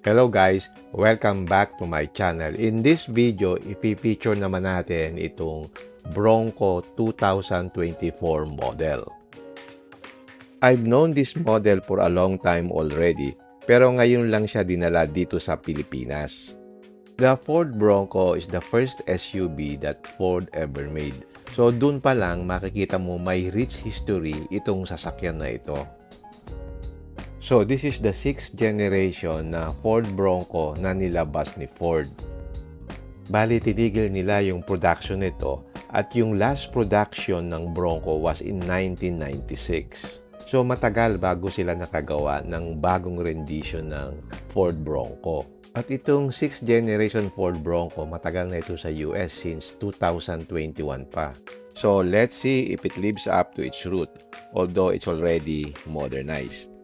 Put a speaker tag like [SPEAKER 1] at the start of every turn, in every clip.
[SPEAKER 1] Hello guys! Welcome back to my channel. In this video, i-feature naman natin itong Bronco 2024 model. I've known this model for a long time already, pero ngayon lang siya dinala dito sa Pilipinas. The Ford Bronco is the first SUV that Ford ever made. So dun pa lang makikita mo may rich history itong sasakyan na ito. So, this is the 6th generation na Ford Bronco na nilabas ni Ford. Bali, tinigil nila yung production nito at yung last production ng Bronco was in 1996. So, matagal bago sila nakagawa ng bagong rendition ng Ford Bronco. At itong 6th generation Ford Bronco, matagal na ito sa US since 2021 pa. So, let's see if it lives up to its root, although it's already modernized.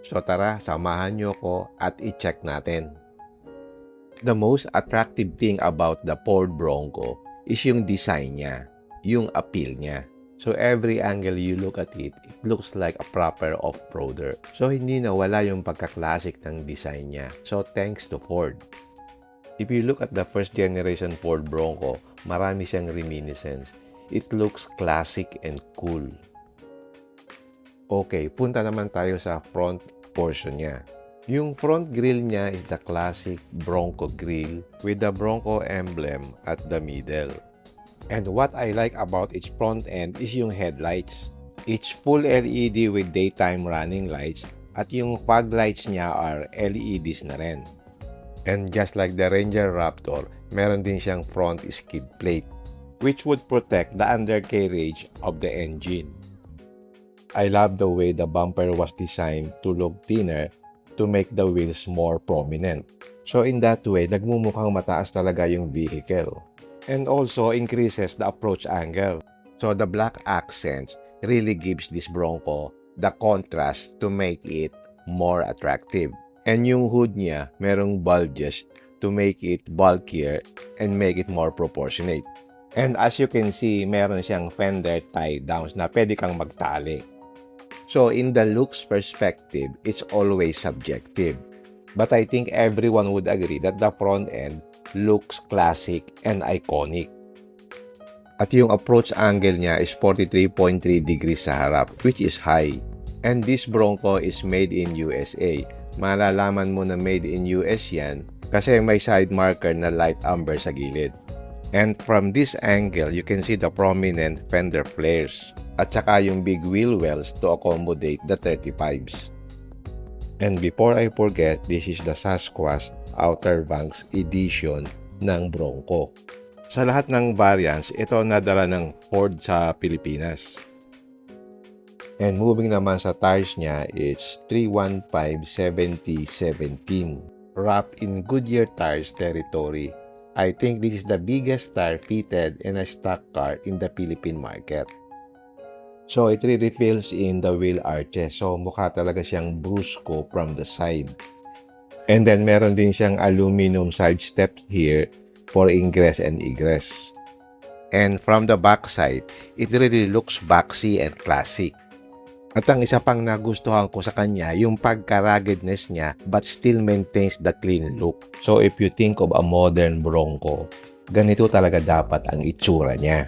[SPEAKER 1] So tara, samahan nyo ko at i-check natin. The most attractive thing about the Ford Bronco is yung design niya, yung appeal niya. So every angle you look at it, it looks like a proper off-roader. So hindi nawala yung pagka-classic ng design niya. So thanks to Ford. If you look at the first generation Ford Bronco, marami siyang reminiscence. It looks classic and cool. Okay, punta naman tayo sa front portion niya. Yung front grille niya is the classic Bronco grille with the Bronco emblem at the middle. And what I like about its front end is yung headlights. It's full LED with daytime running lights at yung fog lights niya are LEDs na rin. And just like the Ranger Raptor, meron din siyang front skid plate which would protect the undercarriage of the engine. I love the way the bumper was designed to look thinner to make the wheels more prominent. So in that way, nagmumukhang mataas talaga yung vehicle. And also increases the approach angle. So the black accents really gives this Bronco the contrast to make it more attractive. And yung hood niya, merong bulges to make it bulkier and make it more proportionate. And as you can see, meron siyang fender tie downs na pwede kang magtali. So in the looks perspective, it's always subjective. But I think everyone would agree that the front end looks classic and iconic. At yung approach angle niya is 43.3 degrees sa harap, which is high. And this Bronco is made in USA. Malalaman mo na made in US yan kasi may side marker na light amber sa gilid. And from this angle, you can see the prominent fender flares at saka yung big wheel wells to accommodate the 35s. And before I forget, this is the Sasquatch Outer Banks edition ng Bronco. Sa lahat ng variants, ito nadala ng Ford sa Pilipinas. And moving naman sa tires niya, it's 315/70/17. Wrapped in Goodyear tires territory. I think this is the biggest tire fitted in a stock car in the Philippine market. So it really fills in the wheel arches. So mukha talaga siyang brusco from the side. And then meron din siyang aluminum side steps here for ingress and egress. And from the back side, it really looks boxy and classic. At ang isa pang nagustuhan ko sa kanya, yung pagka-ruggedness niya but still maintains the clean look. So if you think of a modern Bronco, ganito talaga dapat ang itsura niya.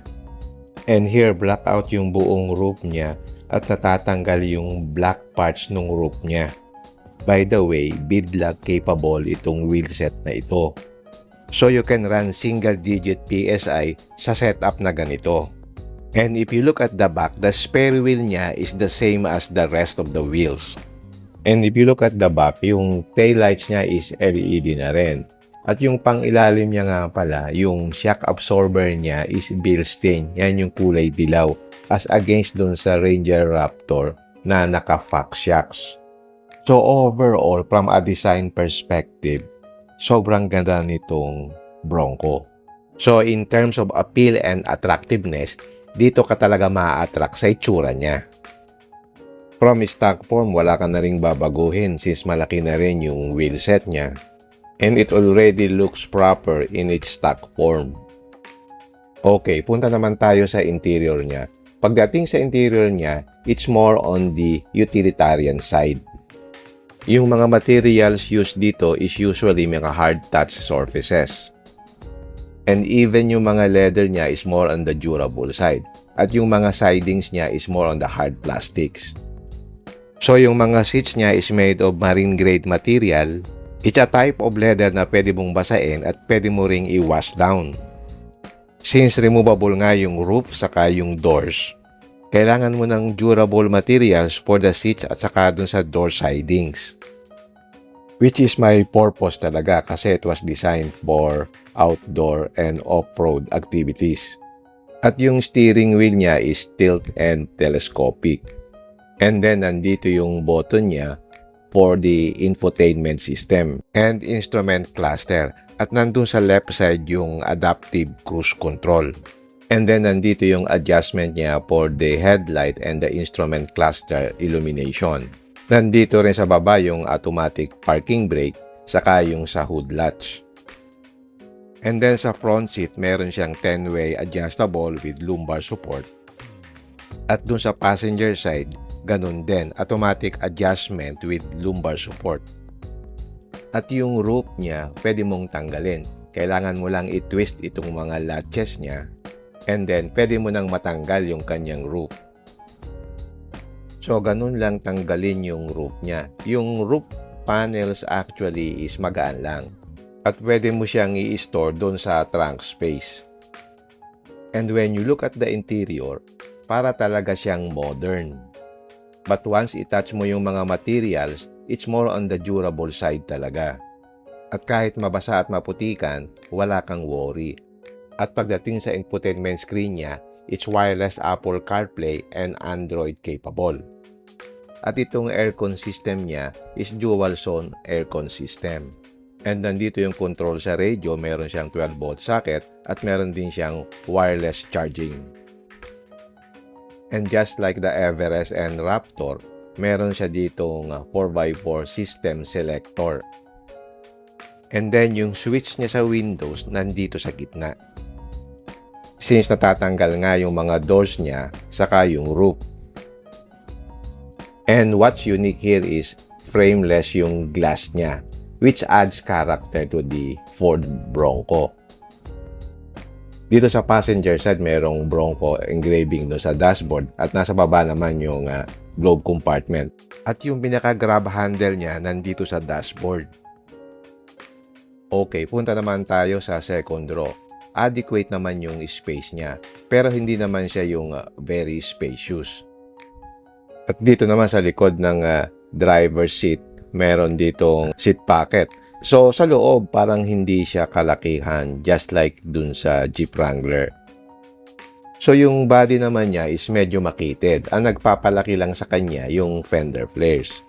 [SPEAKER 1] And here, black out yung buong roof niya at natatanggal yung black parts ng roof niya. By the way, beadlock capable itong wheelset na ito. So you can run single-digit PSI sa setup na ganito. And if you look at the back, the spare wheel niya is the same as the rest of the wheels. And if you look at the back, yung taillights niya is LED na rin. At yung pang-ilalim niya nga pala, yung shock absorber niya is Bilstein. Yan yung kulay dilaw. As against dun sa Ranger Raptor na naka-Fox shocks. So overall, from a design perspective, sobrang ganda nitong Bronco. So in terms of appeal and attractiveness, dito ka talaga ma-attract sa itsura niya. From stock form, wala ka na ring babaguhin since malaki na rin yung wheelset niya. And it already looks proper in its stock form. Okay, punta naman tayo sa interior niya. Pagdating sa interior niya, it's more on the utilitarian side. Yung mga materials used dito is usually mga hard touch surfaces. And even yung mga leather niya is more on the durable side. At yung mga sidings niya is more on the hard plastics. So yung mga seats niya is made of marine grade material. It's a type of leather na pwede mong basain at pwede mo ring i-wash down. Since removable nga yung roof saka yung doors, kailangan mo ng durable materials for the seats at saka dun sa door sidings. Which is my purpose talaga kasi it was designed for outdoor and off-road activities. At yung steering wheel niya is tilt and telescopic. And then nandito yung button niya for the infotainment system and instrument cluster. At nandun sa left side yung adaptive cruise control. And then nandito yung adjustment niya for the headlight and the instrument cluster illumination. Nandito rin sa baba yung automatic parking brake saka yung sa hood latch. And then sa front seat, meron siyang 10-way adjustable with lumbar support. At dun sa passenger side, ganun din, automatic adjustment with lumbar support. At yung roof niya, pwede mong tanggalin. Kailangan mo lang i-twist itong mga latches niya. And then, pwede mo nang matanggal yung kanyang roof. So, ganun lang tanggalin yung roof niya. Yung roof panels actually is magaan lang. At pwede mo siyang i-store doon sa trunk space. And when you look at the interior, para talaga siyang modern. But once i-touch mo yung mga materials, it's more on the durable side talaga. At kahit mabasa at maputikan, wala kang worry. At pagdating sa infotainment screen niya, it's wireless Apple CarPlay and Android capable. At itong aircon system niya is dual zone aircon system. And nandito yung control sa radio, meron siyang 12-volt socket at meron din siyang wireless charging. And just like the Everest and Raptor, meron siya ditong 4x4 system selector. And then yung switch niya sa Windows nandito sa gitna. Since natatanggal nga yung mga doors niya, saka yung roof. And what's unique here is frameless yung glass niya, which adds character to the Ford Bronco. Dito sa passenger side, merong Bronco engraving doon sa dashboard at nasa baba naman yung glove compartment. At yung pinaka-grab handle niya nandito sa dashboard. Okay, punta naman tayo sa second row. Adequate naman yung space niya, pero hindi naman siya yung very spacious. At dito naman sa likod ng driver's seat, meron ditong seat pocket. So, sa loob, parang hindi siya kalakihan, just like dun sa Jeep Wrangler. So, yung body naman niya is medyo makitid. Ang nagpapalaki lang sa kanya yung fender flares.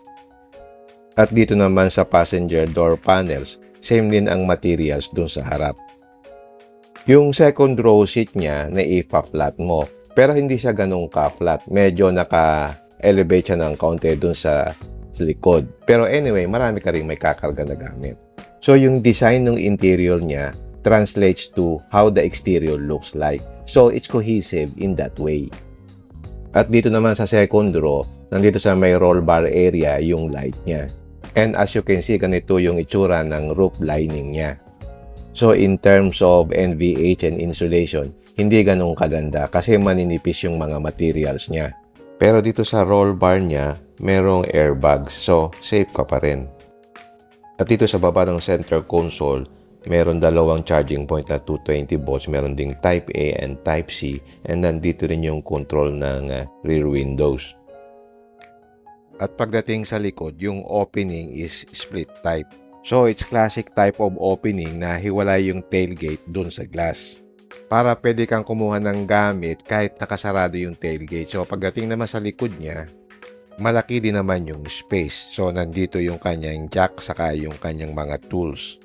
[SPEAKER 1] At dito naman sa passenger door panels, same din ang materials dun sa harap. Yung second row seat niya, na-flat mo. Pero hindi siya ganun ka-flat. Medyo naka-elevate siya ng kaunti dun sa likod. Pero anyway, marami ka rin may kakarga na gamit. So, yung design ng interior niya translates to how the exterior looks like. So, it's cohesive in that way. At dito naman sa second row, nandito sa may roll bar area yung light niya. And as you can see, ganito yung itsura ng roof lining niya. So, in terms of NVH and insulation, hindi ganun kaganda kasi maninipis yung mga materials niya. Pero dito sa roll bar niya, merong airbags. So, safe ka pa rin. At dito sa baba ng center console, meron dalawang charging point na 220 volts. Meron ding Type A and Type C. And nandito rin yung control ng rear windows. At pagdating sa likod, yung opening is split type. So, it's classic type of opening na hiwalay yung tailgate dun sa glass. Para pwede kang kumuha ng gamit kahit nakasarado yung tailgate. So, pagdating naman sa likod niya, malaki din naman yung space. So, nandito yung kanyang jack saka yung kanyang mga tools.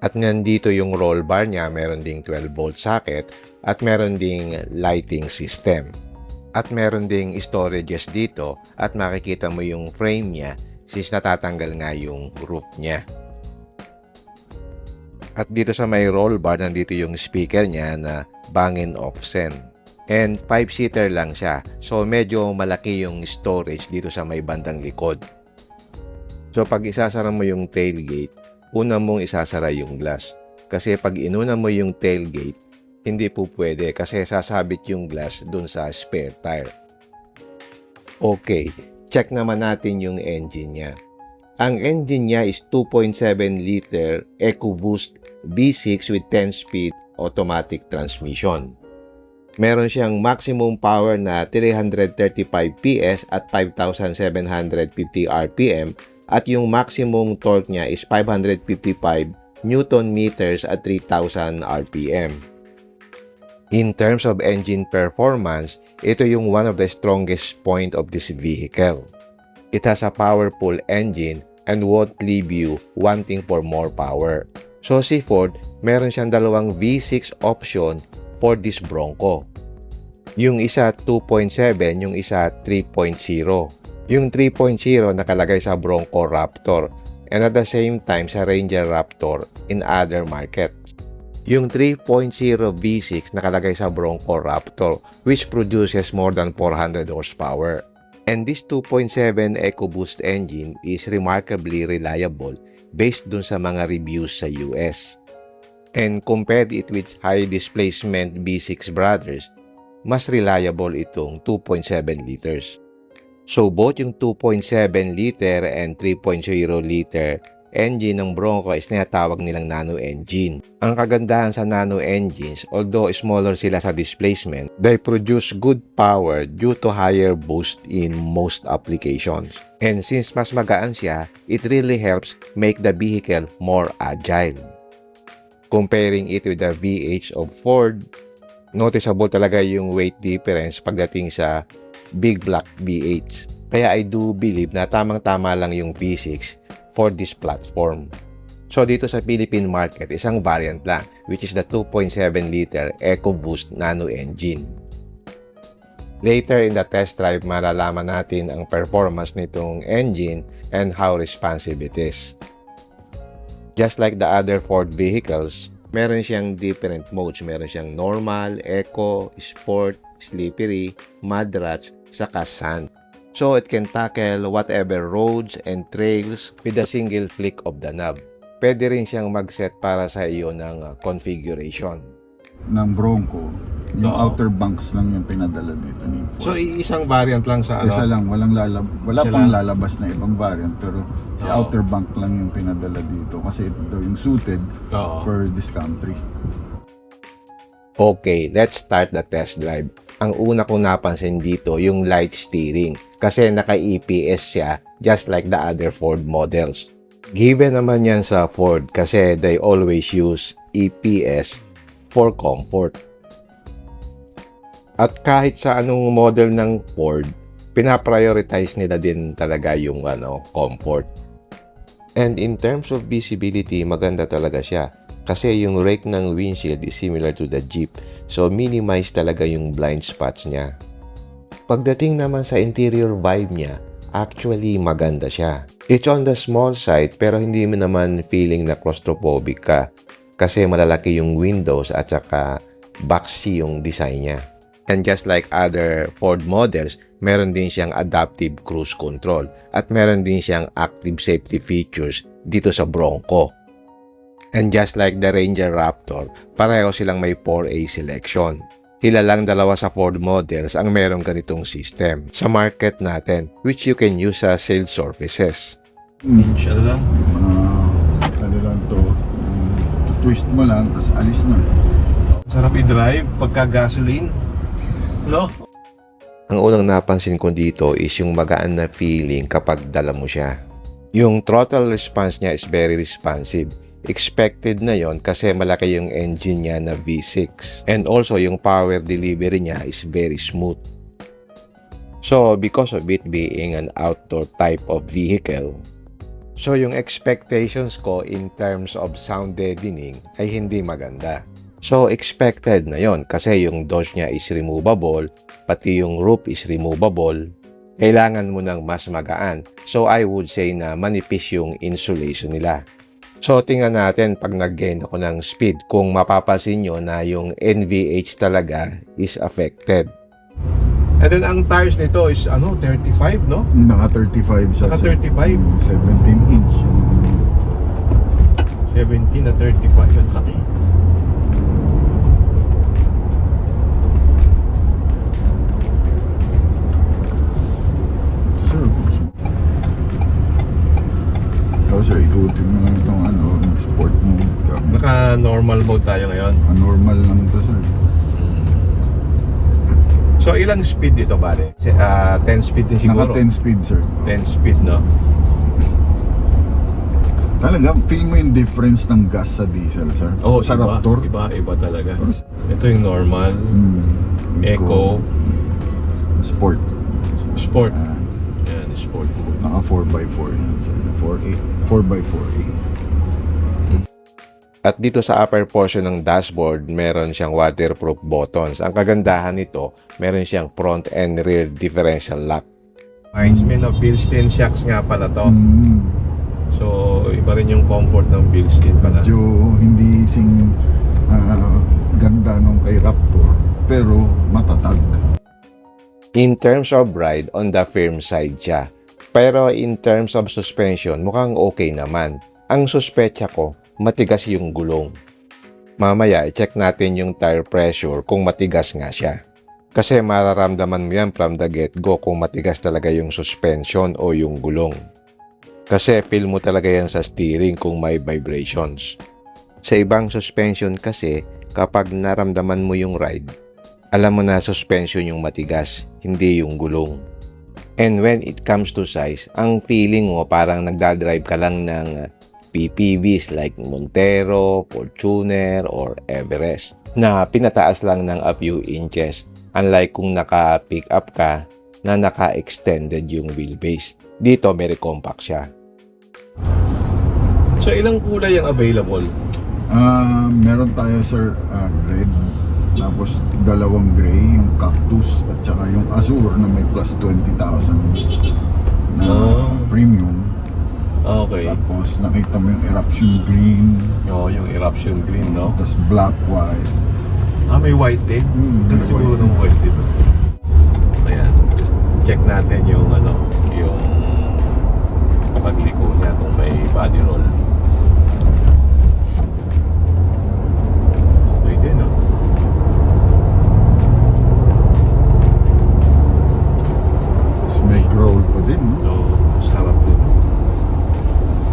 [SPEAKER 1] At nandito yung roll bar niya, meron ding 12-volt socket at meron ding lighting system. At meron ding storages dito at makikita mo yung frame niya since natatanggal nga yung roof niya. At dito sa may roll bar, nandito yung speaker niya na Bang & Olufsen. And 5-seater lang siya. So, medyo malaki yung storage dito sa may bandang likod. So pag isasara mo yung tailgate, una mong isasara yung glass. Kasi pag inuna mo yung tailgate, hindi po pwede kasi sasabit yung glass dun sa spare tire. Okay, check naman natin yung engine niya. Ang engine niya is 2.7 liter EcoBoost V6 with 10-speed automatic transmission. Meron siyang maximum power na 335 PS at 5,750 RPM at yung maximum torque niya is 555 Newton meters at 3,000 RPM. In terms of engine performance, ito yung one of the strongest point of this vehicle. It has a powerful engine and won't leave you wanting for more power. So si Ford, meron siyang dalawang V6 option for this Bronco. Yung isa 2.7, yung isa 3.0. Yung 3.0 nakalagay sa Bronco Raptor and at the same time sa Ranger Raptor in other markets. Yung 3.0 V6 nakalagay sa Bronco Raptor which produces more than 400 horsepower. And this 2.7 EcoBoost engine is remarkably reliable based dun sa mga reviews sa US. And compared it with high displacement V6 brothers, mas reliable itong 2.7 liters. So both yung 2.7 liter and 3.0 liter engine ng Bronco is tinatawag nilang nano engine. Ang kagandahan sa nano engines, although smaller sila sa displacement, they produce good power due to higher boost in most applications. And since mas magaan siya, it really helps make the vehicle more agile. Comparing it with the V8 of Ford, noticeable talaga yung weight difference pagdating sa big block V8s. Kaya I do believe na tamang-tama lang yung V6 for this platform. So dito sa Philippine market, isang variant lang, which is the 2.7 liter EcoBoost nano engine. Later in the test drive, malalaman natin ang performance nitong engine and how responsive it is. Just like the other Ford vehicles, meron siyang different modes. Meron siyang normal, eco, sport, slippery, mud ruts, saka sand. So it can tackle whatever roads and trails with a single flick of the knob. Pwede rin siyang mag-set para sa iyo ng configuration.
[SPEAKER 2] Ng Bronco, yung outer banks lang yung pinadala dito ni Ford.
[SPEAKER 1] So isang variant lang sa ano?
[SPEAKER 2] Isa lang, wala
[SPEAKER 1] Isa
[SPEAKER 2] pang
[SPEAKER 1] lang?
[SPEAKER 2] lalabas na ibang variant, pero si outer bank lang yung pinadala dito kasi ito daw yung suited for this country.
[SPEAKER 1] Okay, let's start the test drive. Ang una kong napansin dito, yung light steering. Kasi naka-EPS siya, just like the other Ford models. Given naman yan sa Ford kasi they always use EPS for comfort. At kahit sa anong model ng Ford, pinaprioritize nila din talaga yung comfort. And in terms of visibility, maganda talaga siya. Kasi yung rake ng windshield is similar to the Jeep. So minimize talaga yung blind spots niya. Pagdating naman sa interior vibe niya, actually maganda siya. It's on the small side pero hindi mo naman feeling na claustrophobic ka. Kasi malalaki yung windows at saka boxy yung design niya. And just like other Ford models, meron din siyang adaptive cruise control at meron din siyang active safety features dito sa Bronco. And just like the Ranger Raptor, pareho silang may 4A selection. Sila lang dalawa sa Ford models ang merong ganitong system sa market natin, which you can use sa sales surfaces.
[SPEAKER 3] Inshallah.
[SPEAKER 2] Ano lang to, twist mo lang, tapos alis na.
[SPEAKER 3] Sarap i-drive pagka gasoline. No?
[SPEAKER 1] Ang unang napansin ko dito is yung magaan na feeling kapag dala mo siya. Yung throttle response niya is very responsive. Expected na yon kasi malaki yung engine niya na V6. And also yung power delivery niya is very smooth. So because of it being an outdoor type of vehicle, so yung expectations ko in terms of sound deadening ay hindi maganda. So expected na yon kasi yung doors niya is removable, pati yung roof is removable. Kailangan mo ng mas magaan. So I would say na manipis yung insulation nila. So tingnan natin pag nag-gain ako ng speed kung mapapansin nyo na yung NVH talaga is affected.
[SPEAKER 3] And then ang tires nito is 35, no?
[SPEAKER 2] Naka 35 siya.
[SPEAKER 3] Naka
[SPEAKER 2] sir.
[SPEAKER 3] 35?
[SPEAKER 2] 17 inch.
[SPEAKER 3] 17 na 35, yun laki.
[SPEAKER 2] Sir, ikaw sir, ikutin mo lang itong sport mode.
[SPEAKER 3] Naka normal mode tayo ngayon.
[SPEAKER 2] Normal lang ito sir.
[SPEAKER 3] So ilang speed dito bale? 10 speed din siguro.
[SPEAKER 2] Naka 10 speed sir.
[SPEAKER 3] 10 speed, no?
[SPEAKER 2] Talaga, feel mo yung difference ng gas sa diesel sir.
[SPEAKER 3] Oh,
[SPEAKER 2] sa
[SPEAKER 3] iba,
[SPEAKER 2] Raptor.
[SPEAKER 3] iba talaga. Ito yung normal,
[SPEAKER 2] Eco.
[SPEAKER 3] Eco,
[SPEAKER 2] Sport.
[SPEAKER 3] Sport.
[SPEAKER 2] Ah,
[SPEAKER 3] Yan, Sport mode.
[SPEAKER 2] naka 4x4 yan sir. 4x4A.
[SPEAKER 1] At dito sa upper portion ng dashboard, meron siyang waterproof buttons. Ang kagandahan nito, meron siyang front and rear differential lock.
[SPEAKER 3] Reminds me of Bilstein shocks nga pala to.
[SPEAKER 2] Mm,
[SPEAKER 3] So, iba rin yung comfort ng Bilstein pala.
[SPEAKER 2] medyo hindi sing ganda nung kay Raptor, pero matatag.
[SPEAKER 1] In terms of ride, on the firm side siya. Pero in terms of suspension, mukhang okay naman. Ang suspecha ko, matigas yung gulong. Mamaya, i-check natin yung tire pressure kung matigas nga siya. Kasi mararamdaman mo yan from the get-go kung matigas talaga yung suspension o yung gulong. Kasi feel mo talaga yan sa steering kung may vibrations. Sa ibang suspension kasi, kapag naramdaman mo yung ride, alam mo na suspension yung matigas, hindi yung gulong. And when it comes to size, ang feeling mo parang nagdadrive ka lang ng PPVs like Montero, Fortuner, or Everest na pinataas lang ng a few inches, unlike kung naka-pick up ka na naka-extended yung wheelbase. Dito very compact siya.
[SPEAKER 3] So, ilang kulay ang available?
[SPEAKER 2] Meron tayo sir, red, tapos dalawang gray, yung cactus, at saka yung azure na may plus 20,000 na premium.
[SPEAKER 3] Okay.
[SPEAKER 2] Tapos nakita mo yung eruption green,
[SPEAKER 3] Yung eruption green, no?
[SPEAKER 2] tapos black, white.
[SPEAKER 3] May white din?
[SPEAKER 2] May
[SPEAKER 3] Ganda siguro
[SPEAKER 2] white
[SPEAKER 3] ng white dito. Ayan. Check natin yung yung pagliko niya kung may body roll. Pwede, no?
[SPEAKER 2] Tapos may roll pa din, no?
[SPEAKER 3] So, sarap nito.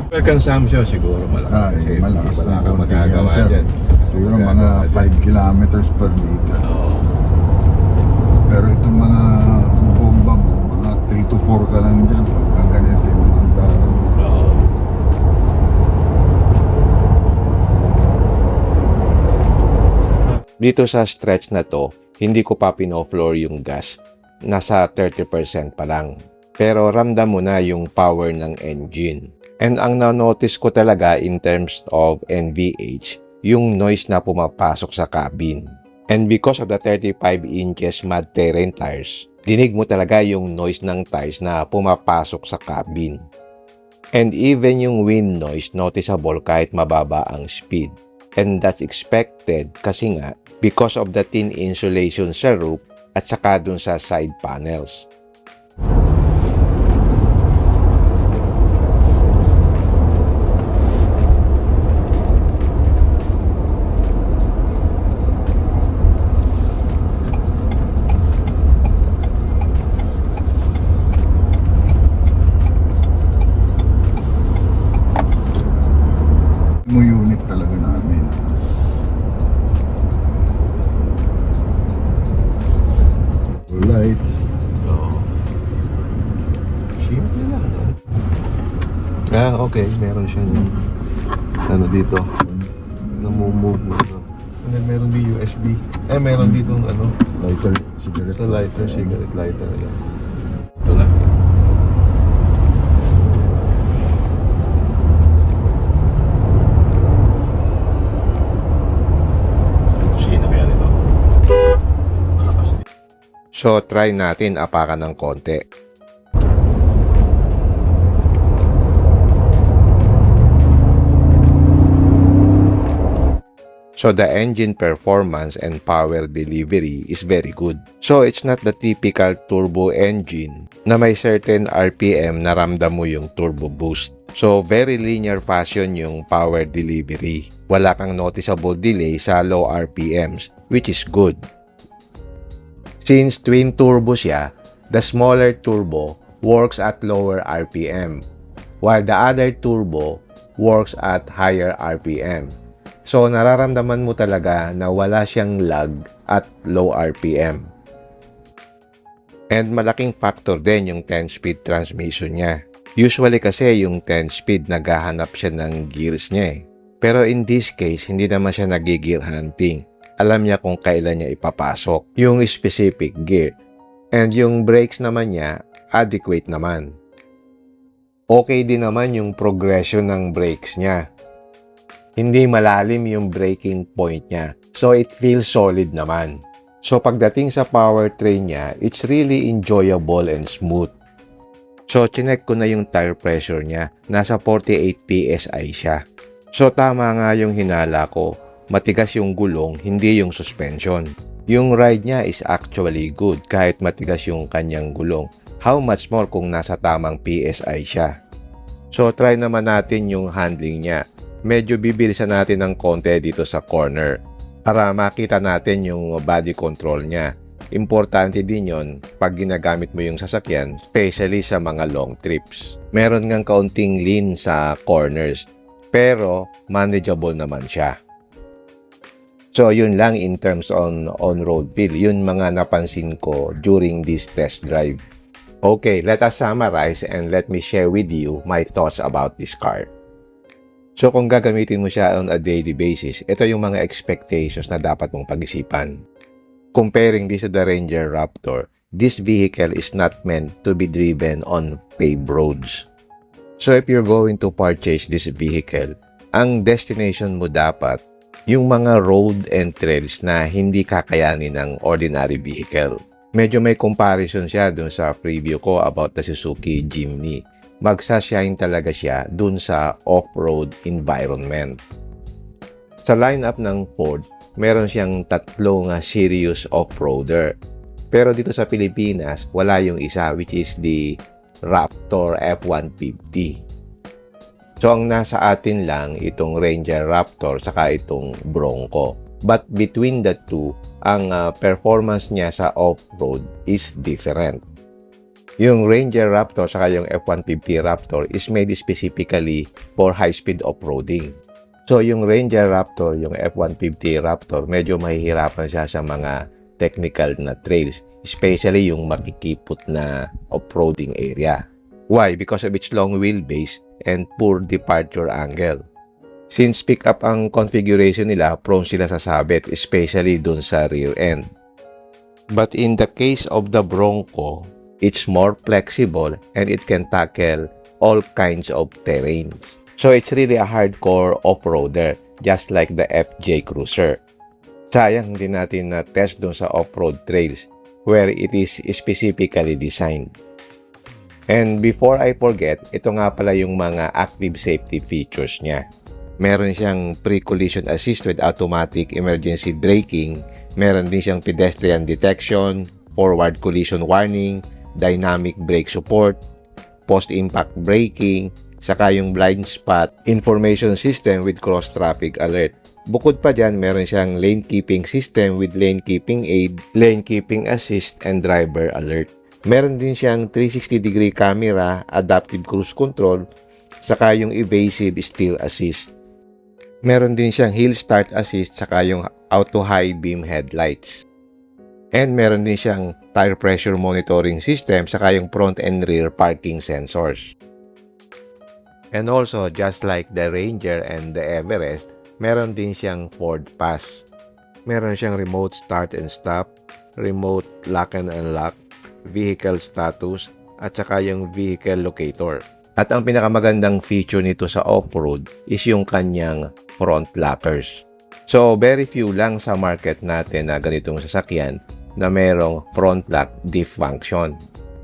[SPEAKER 3] Fuel consumption siguro malakas. Kasi
[SPEAKER 2] Malakas.
[SPEAKER 3] wala kang
[SPEAKER 2] Konti
[SPEAKER 3] magagawa
[SPEAKER 2] yan, sir.
[SPEAKER 3] dyan.
[SPEAKER 2] Siguro mga
[SPEAKER 3] Magagawa dyan.
[SPEAKER 2] 5 kilometers per liter.
[SPEAKER 3] Oo.
[SPEAKER 2] Pero itong mga bomba mo, mga 3 to 4 ka lang dyan. Pagka ganito yung mga daraw.
[SPEAKER 3] Oo.
[SPEAKER 1] Dito sa stretch na to, hindi ko pa pino-floor yung gas. Nasa 30% pa lang. Pero ramdam mo na yung power ng engine. And ang na-notice ko talaga in terms of NVH, yung noise na pumapasok sa cabin. And because of the 35 inches mud terrain tires, dinig mo talaga yung noise ng tires na pumapasok sa cabin. And even yung wind noise noticeable kahit mababa ang speed. And that's expected kasi nga because of the thin insulation sa roof at saka dun sa side panels.
[SPEAKER 2] Mo unit talaga namin. Lights.
[SPEAKER 3] Oo. Simple lang, no? Okay. Meron siyang dito. Namumove mo. And then meron din USB. Meron dito
[SPEAKER 2] Lighter, cigarette.
[SPEAKER 3] sa lighter, cigarette lighter. Ito na. Kusina kaya nito. Malakas din.
[SPEAKER 1] So try natin apakan ng konti. So the engine performance and power delivery is very good. So it's not the typical turbo engine na may certain RPM na ramdam mo yung turbo boost. So very linear fashion yung power delivery. Wala kang noticeable delay sa low RPMs, which is good. Since twin turbo siya, the smaller turbo works at lower RPM, while the other turbo works at higher RPM. So, nararamdaman mo talaga na wala siyang lag at low RPM. And malaking factor din yung 10-speed transmission niya. Usually kasi yung 10-speed naghahanap siya ng gears niya eh. Pero in this case, hindi naman siya nag-gear hunting. Alam niya kung kailan niya ipapasok yung specific gear. And yung brakes naman niya, adequate naman. Okay din naman yung progression ng brakes niya. Hindi malalim yung braking point niya. So, it feels solid naman. So, pagdating sa powertrain niya, it's really enjoyable and smooth. So, chinek ko na yung tire pressure niya. Nasa 48 PSI siya. So, tama nga yung hinala ko. Matigas yung gulong, hindi yung suspension. Yung ride niya is actually good kahit matigas yung kanyang gulong. How much more kung nasa tamang PSI siya? So, try naman natin yung handling niya. Medyo bibilisan natin ng konti dito sa corner para makita natin yung body control niya. Importante din yon pag ginagamit mo yung sasakyan, especially sa mga long trips. Meron ngang kaunting lean sa corners, pero manageable naman siya. So, yun lang in terms on-road feel. Yun mga napansin ko during this test drive. Okay, let us summarize and let me share with you my thoughts about this car. So kung gagamitin mo siya on a daily basis, ito yung mga expectations na dapat mong pag-isipan. Comparing this to the Ranger Raptor, this vehicle is not meant to be driven on paved roads. So if you're going to purchase this vehicle, ang destination mo dapat yung mga road and trails na hindi kakayanin ng ordinary vehicle. Medyo may comparison siya dun sa preview ko about the Suzuki Jimny. Magsashine talaga siya dun sa off-road environment. Sa lineup ng Ford, meron siyang tatlong serious off-roader. Pero dito sa Pilipinas, wala yung isa which is the Raptor F-150. So ang nasa atin lang itong Ranger Raptor saka itong Bronco. But between the two, ang performance niya sa off-road is different. Yung Ranger Raptor saka yung F-150 Raptor is made specifically for high-speed off-roading. So yung Ranger Raptor, yung F-150 Raptor, medyo mahihirapan siya sa mga technical na trails, especially yung makikipot na off-roading area. Why? Because of its long wheelbase and poor departure angle. Since pick-up ang configuration nila, prone sila sa sabit, especially dun sa rear end. But in the case of the Bronco, it's more flexible and it can tackle all kinds of terrains. So it's really a hardcore off-roader, just like the FJ Cruiser. Sayang hindi natin na-test dun sa off-road trails where it is specifically designed. And before I forget, ito nga pala yung mga active safety features niya. Meron siyang pre-collision assist with automatic emergency braking. Meron din siyang pedestrian detection, forward collision warning, dynamic brake support, post-impact braking, saka yung blind spot information system with cross-traffic alert. Bukod pa dyan, meron siyang lane keeping system with lane keeping aid, lane keeping assist, and driver alert. Meron din siyang 360-degree camera, adaptive cruise control, saka yung evasive still assist. Meron din siyang hill start assist, saka yung auto high beam headlights. And meron din siyang tire pressure monitoring system saka yung front and rear parking sensors. And also, just like the Ranger and the Everest, meron din siyang Ford Pass. Meron siyang remote start and stop, remote lock and unlock, vehicle status, at saka yung vehicle locator. At ang pinakamagandang feature nito sa off-road is yung kanyang front lockers. So, very few lang sa market natin na ganitong sasakyan na merong front lock diff function.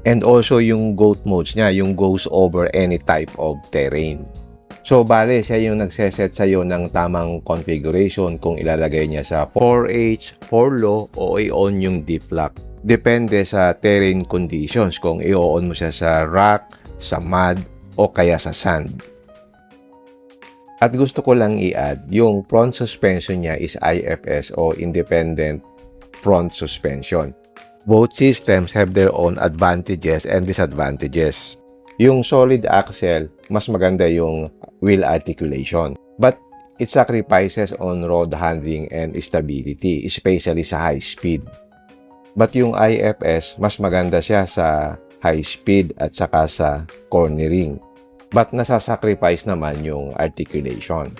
[SPEAKER 1] And also yung GOAT modes niya, yung goes over any type of terrain. So, bale, siya yung nagseset sa'yo ng tamang configuration kung ilalagay niya sa 4H, 4 low, o i-on yung diff lock. Depende sa terrain conditions kung i-on mo siya sa rock, sa mud, o kaya sa sand. At gusto ko lang i-add, yung front suspension niya is IFS o Independent Front Suspension. Both systems have their own advantages and disadvantages. Yung solid axle, mas maganda yung wheel articulation. But it sacrifices on road handling and stability, especially sa high speed. But yung IFS, mas maganda siya sa high speed at saka sa cornering. But nasasacrifice naman yung articulation.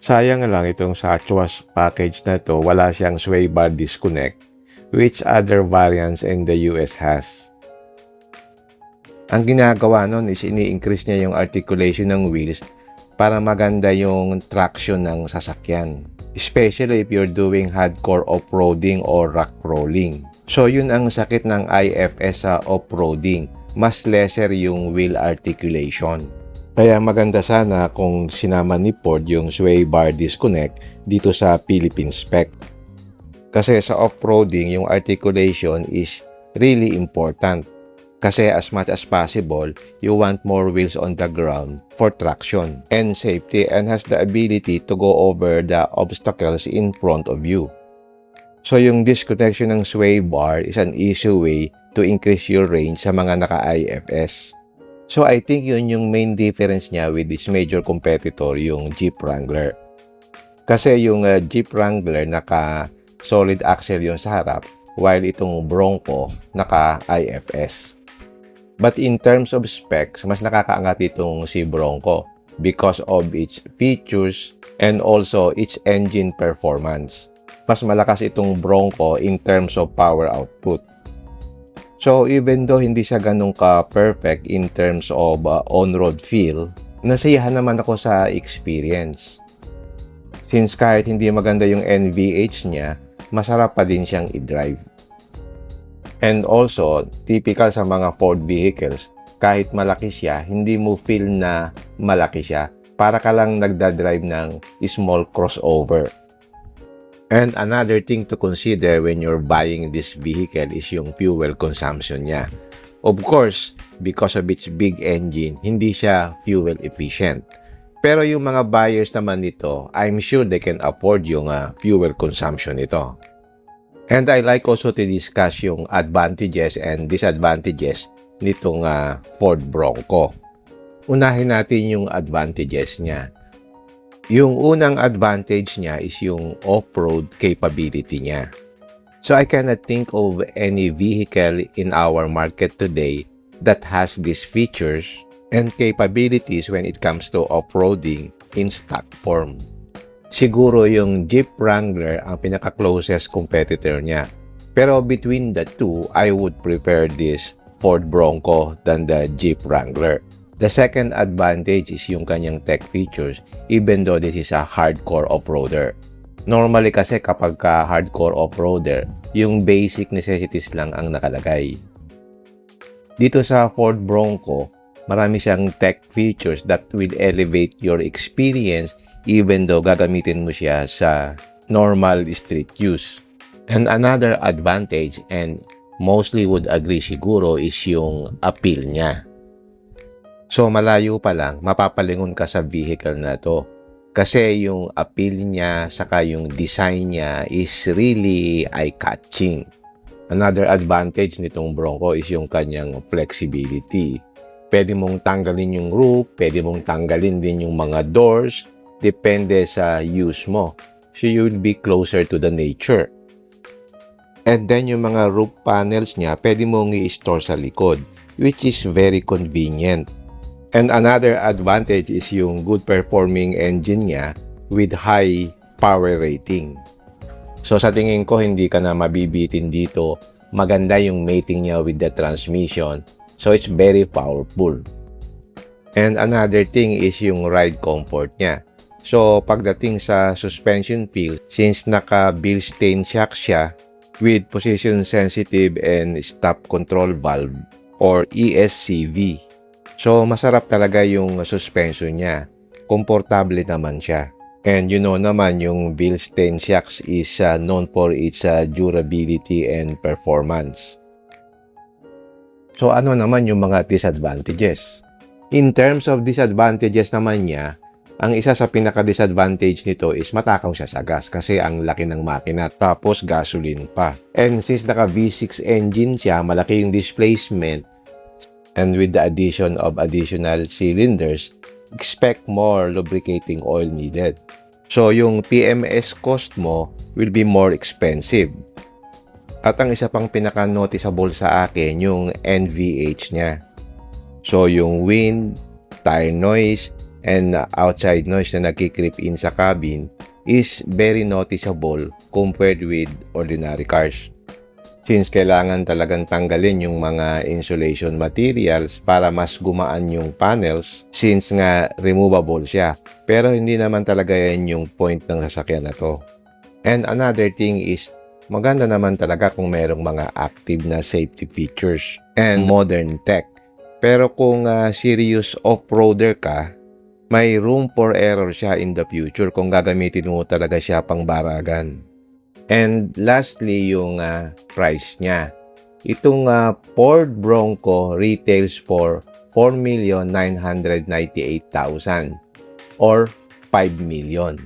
[SPEAKER 1] Sayang lang itong sa Atwas package na to, wala siyang sway bar disconnect, which other variants in the US has. Ang ginagawa nun is ini-increase niya yung articulation ng wheels para maganda yung traction ng sasakyan. Especially if you're doing hardcore off-roading or rock crawling. So yun ang sakit ng IFS sa off-roading. Mas lesser yung wheel articulation. Kaya maganda sana kung sinama ni Ford yung sway bar disconnect dito sa Philippine spec. Kasi sa off-roading, yung articulation is really important. Kasi as much as possible, you want more wheels on the ground for traction and safety and has the ability to go over the obstacles in front of you. So yung disconnection ng sway bar is an easy way to increase your range sa mga naka-IFS. So I think yun yung main difference niya with this major competitor, yung Jeep Wrangler. Kasi yung Jeep Wrangler naka solid axle yung sa harap, while itong Bronco naka-IFS. But in terms of specs, mas nakakaangat itong si Bronco because of its features and also its engine performance. Mas malakas itong Bronco in terms of power output. So even though hindi siya ganun ka-perfect in terms of on-road feel, nasiyahan naman ako sa experience. Since kahit hindi maganda yung NVH niya, masarap pa din siyang i-drive. And also, typical sa mga Ford vehicles, kahit malaki siya, hindi mo feel na malaki siya. Para ka lang nagdadrive ng small crossover. And another thing to consider when you're buying this vehicle is yung fuel consumption niya. Of course, because of its big engine, hindi siya fuel efficient. Pero yung mga buyers naman nito, I'm sure they can afford yung fuel consumption nito. And I like also to discuss yung advantages and disadvantages nitong Ford Bronco. Unahin natin yung advantages niya. Yung unang advantage niya is yung off-road capability niya. So I cannot think of any vehicle in our market today that has these features and capabilities when it comes to off-roading in stock form. Siguro yung Jeep Wrangler ang pinaka-closest competitor niya. Pero between the two, I would prefer this Ford Bronco than the Jeep Wrangler. The second advantage is yung kanyang tech features even though this is a hardcore off-roader. Normally kasi kapag hardcore off-roader, yung basic necessities lang ang nakalagay. Dito sa Ford Bronco, marami siyang tech features that will elevate your experience even though gagamitin mo siya sa normal street use. And another advantage, and mostly would agree siguro, is yung appeal niya. So malayo pa lang, mapapalingon ka sa vehicle na to. Kasi yung appeal niya, saka yung design niya is really eye-catching. Another advantage nitong Bronco is yung kanyang flexibility. Pwede mong tanggalin yung roof, pwede mong tanggalin din yung mga doors, depende sa use mo. So you will be closer to the nature. And then yung mga roof panels niya, pwede mong i-store sa likod, which is very convenient. And another advantage is yung good performing engine niya with high power rating. So sa tingin ko, hindi ka na mabibitin dito. Maganda yung mating niya with the transmission. So it's very powerful. And another thing is yung ride comfort niya. So pagdating sa suspension feel, since naka-Bilstein shock siya with position sensitive and stop control valve or ESCV. So, masarap talaga yung suspension niya. Komportable naman siya. And you know naman, yung Bilstein shocks is known for its durability and performance. So, ano naman yung mga disadvantages? In terms of disadvantages naman niya, ang isa sa pinaka-disadvantage nito is matakaw siya sa gas kasi ang laki ng makina tapos gasoline pa. And since naka V6 engine siya, malaki yung displacement, and with the addition of additional cylinders, expect more lubricating oil needed. So, yung PMS cost mo will be more expensive. At ang isa pang pinaka-noticeable sa akin, yung NVH niya. So, yung wind, tire noise, and outside noise na nagki-creep in sa cabin is very noticeable compared with ordinary cars. Since kailangan talagang tanggalin yung mga insulation materials para mas gumaan yung panels since nga removable siya. Pero hindi naman talaga yan yung point ng sasakyan na to. And another thing is, maganda naman talaga kung mayroong mga active na safety features and modern tech. Pero kung serious off-roader ka, may room for error siya in the future kung gagamitin mo talaga siya pang baragan. And lastly, yung price niya. Itong Ford Bronco retails for 4,998,000 or 5 million.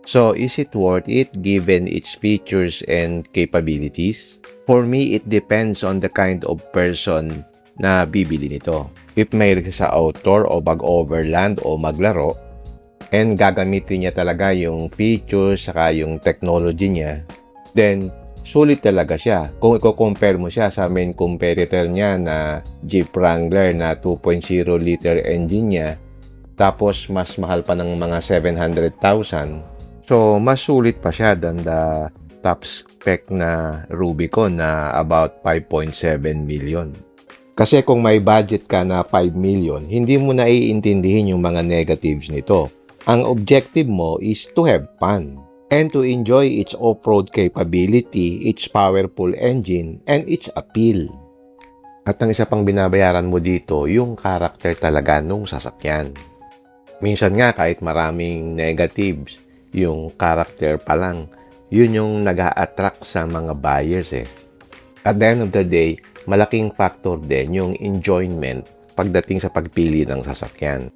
[SPEAKER 1] So, is it worth it given its features and capabilities? For me, it depends on the kind of person na bibili nito. If may sa outdoor o mag-overland o maglaro, and gagamitin niya talaga yung features saka yung technology niya, then sulit talaga siya. Kung i-compare mo siya sa main competitor niya na Jeep Wrangler na 2.0 liter engine niya, tapos mas mahal pa ng mga 700,000. So, mas sulit pa siya than the top spec na Rubicon na about 5.7 million. Kasi kung may budget ka na 5 million, hindi mo na iintindihin yung mga negatives nito. Ang objective mo is to have fun and to enjoy its off-road capability, its powerful engine, and its appeal. At ang isa pang binabayaran mo dito, yung character talaga nung sasakyan. Minsan nga kahit maraming negatives, yung character pa lang, yun yung nag-a-attract sa mga buyers eh. At the end of the day, malaking factor din yung enjoyment pagdating sa pagpili ng sasakyan.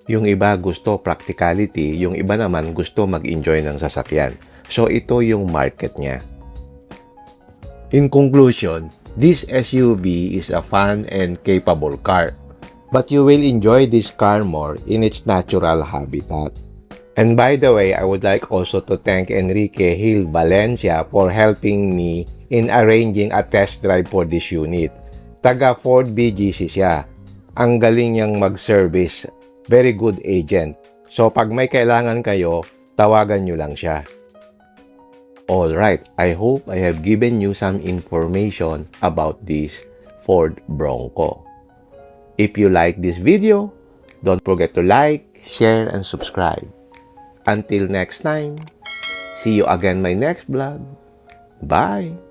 [SPEAKER 1] Yung iba gusto practicality, yung iba naman gusto mag-enjoy ng sasakyan. So ito yung market niya. In conclusion, this SUV is a fun and capable car. But you will enjoy this car more in its natural habitat. And by the way, I would like also to thank Enrique Gil Valencia for helping me in arranging a test drive for this unit. Taga Ford BGC siya. Ang galing niyang mag-service. Very good agent. So pag may kailangan kayo, tawagan nyo lang siya. Alright, I hope I have given you some information about this Ford Bronco. If you like this video, don't forget to like, share, and subscribe. Until next time, see you again my next vlog. Bye!